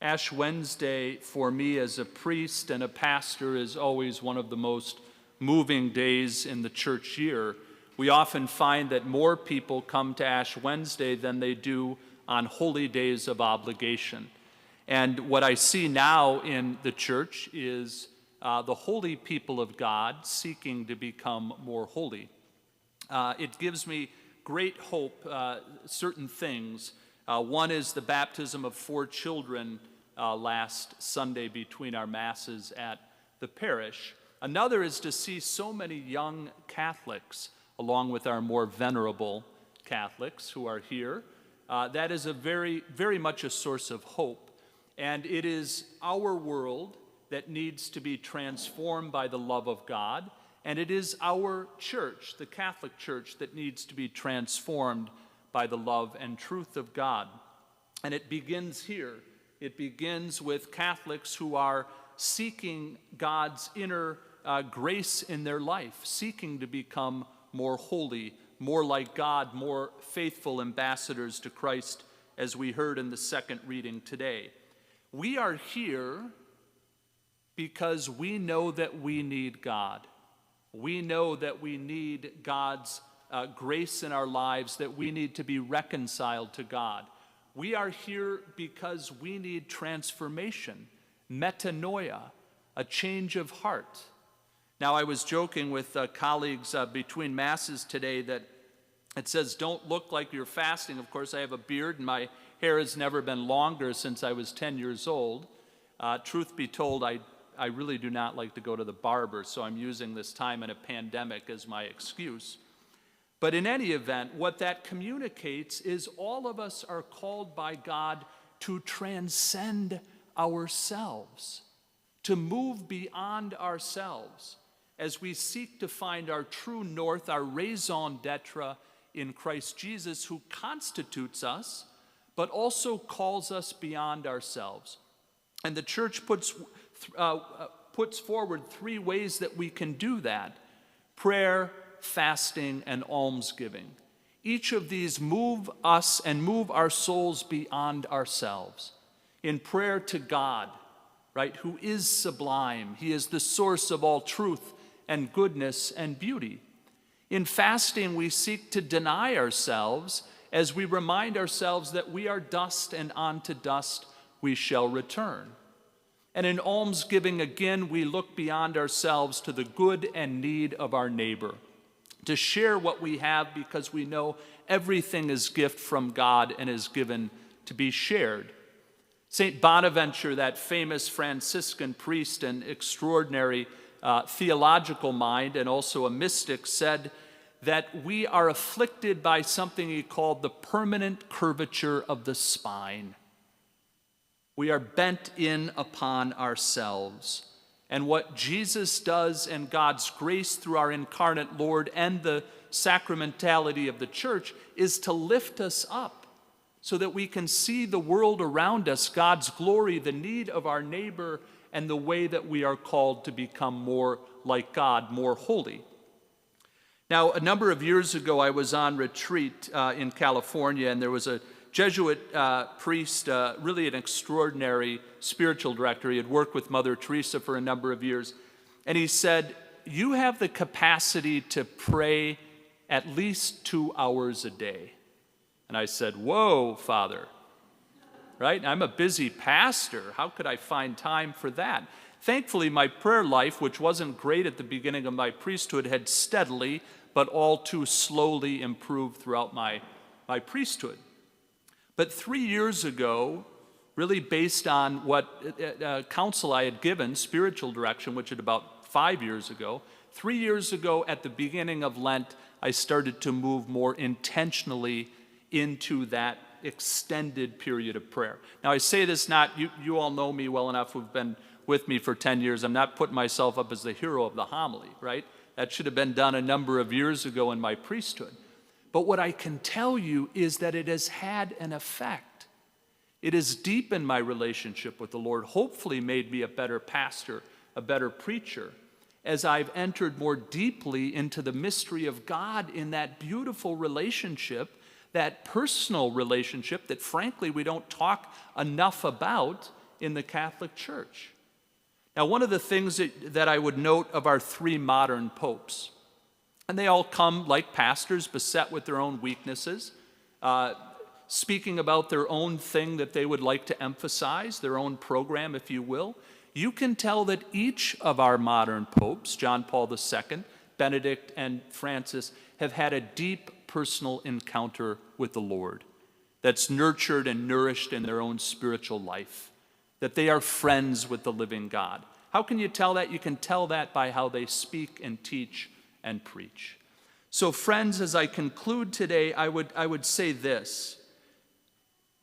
Ash Wednesday, for me as a priest and a pastor, is always one of the most moving days in the church year. We often find that more people come to Ash Wednesday than they do on holy days of obligation. And what I see now in the church is the holy people of God seeking to become more holy. It gives me great hope, certain things. One is the baptism of 4 children last Sunday between our masses at the parish. Another is to see so many young Catholics, along with our more venerable Catholics who are here. That is a very much a source of hope. And it is our world that needs to be transformed by the love of God. And it is our church, the Catholic Church, that needs to be transformed by the love and truth of God. And it begins here. It begins with Catholics who are seeking God's inner grace in their life, seeking to become more holy, more like God, more faithful ambassadors to Christ, as we heard in the second reading today. We are here because we know that we need God. We know that we need God's grace in our lives, that we need to be reconciled to God. We are here because we need transformation, metanoia, a change of heart. Now, I was joking with colleagues between Masses today that it says, don't look like you're fasting. Of course, I have a beard and my hair has never been longer since I was 10 years old. Truth be told, I really do not like to go to the barber, so I'm using this time in a pandemic as my excuse. But in any event, what that communicates is all of us are called by God to transcend ourselves, to move beyond ourselves as we seek to find our true north, our raison d'etre in Christ Jesus, who constitutes us, but also calls us beyond ourselves. And the church puts forward 3 ways that we can do that: prayer, fasting, and almsgiving. Each of these move us and move our souls beyond ourselves. In prayer to God, right, who is sublime. He is the source of all truth and goodness and beauty. In fasting, we seek to deny ourselves as we remind ourselves that we are dust and unto dust we shall return. And in almsgiving, again, we look beyond ourselves to the good and need of our neighbor, to share what we have because we know everything is gift from God and is given to be shared. St. Bonaventure, that famous Franciscan priest and extraordinary theological mind and also a mystic, said that we are afflicted by something he called the permanent curvature of the spine. We are bent in upon ourselves. And what Jesus does and God's grace through our incarnate Lord and the sacramentality of the church is to lift us up so that we can see the world around us, God's glory, the need of our neighbor, and the way that we are called to become more like God, more holy. Now, a number of years ago, I was on retreat in California, and there was a Jesuit priest, really an extraordinary spiritual director. He had worked with Mother Teresa for a number of years. And he said, you have the capacity to pray at least 2 hours a day. And I said, whoa, Father, right? I'm a busy pastor. How could I find time for that? Thankfully, my prayer life, which wasn't great at the beginning of my priesthood, had steadily, but all too slowly improved throughout my priesthood. But 3 years ago, really based on what counsel I had given, spiritual direction, which had about 5 years ago, 3 years ago at the beginning of Lent, I started to move more intentionally into that extended period of prayer. Now, I say this not, you all know me well enough who've been with me for 10 years. I'm not putting myself up as the hero of the homily, right? That should have been done a number of years ago in my priesthood. But what I can tell you is that it has had an effect. It has deepened my relationship with the Lord, hopefully made me a better pastor, a better preacher, as I've entered more deeply into the mystery of God in that beautiful relationship, that personal relationship that frankly we don't talk enough about in the Catholic Church. Now, one of the things that I would note of our three modern popes, and they all come like pastors, beset with their own weaknesses, speaking about their own thing that they would like to emphasize, their own program, if you will. You can tell that each of our modern popes, John Paul II, Benedict, and Francis, have had a deep personal encounter with the Lord that's nurtured and nourished in their own spiritual life, that they are friends with the living God. How can you tell that? You can tell that by how they speak and teach and preach. So friends, as I conclude today, I would say this.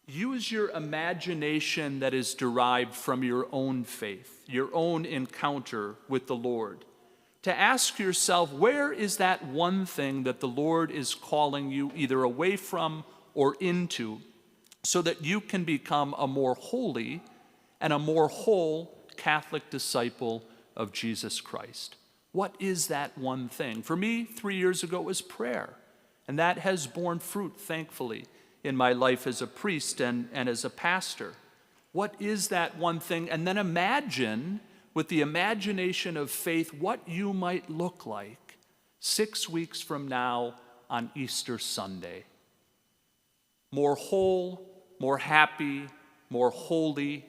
Use your imagination that is derived from your own faith, your own encounter with the Lord, to ask yourself, where is that one thing that the Lord is calling you either away from or into, so that you can become a more holy and a more whole Catholic disciple of Jesus Christ? What is that one thing? For me, 3 years ago, it was prayer, and that has borne fruit, thankfully, in my life as a priest and as a pastor. What is that one thing? And then imagine, with the imagination of faith, what you might look like 6 weeks from now on Easter Sunday. More whole, more happy, more holy,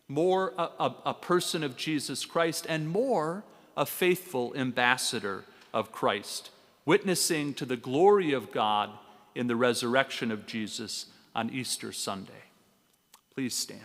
more a person of Jesus Christ, and more a faithful ambassador of Christ, witnessing to the glory of God in the resurrection of Jesus on Easter Sunday. Please stand.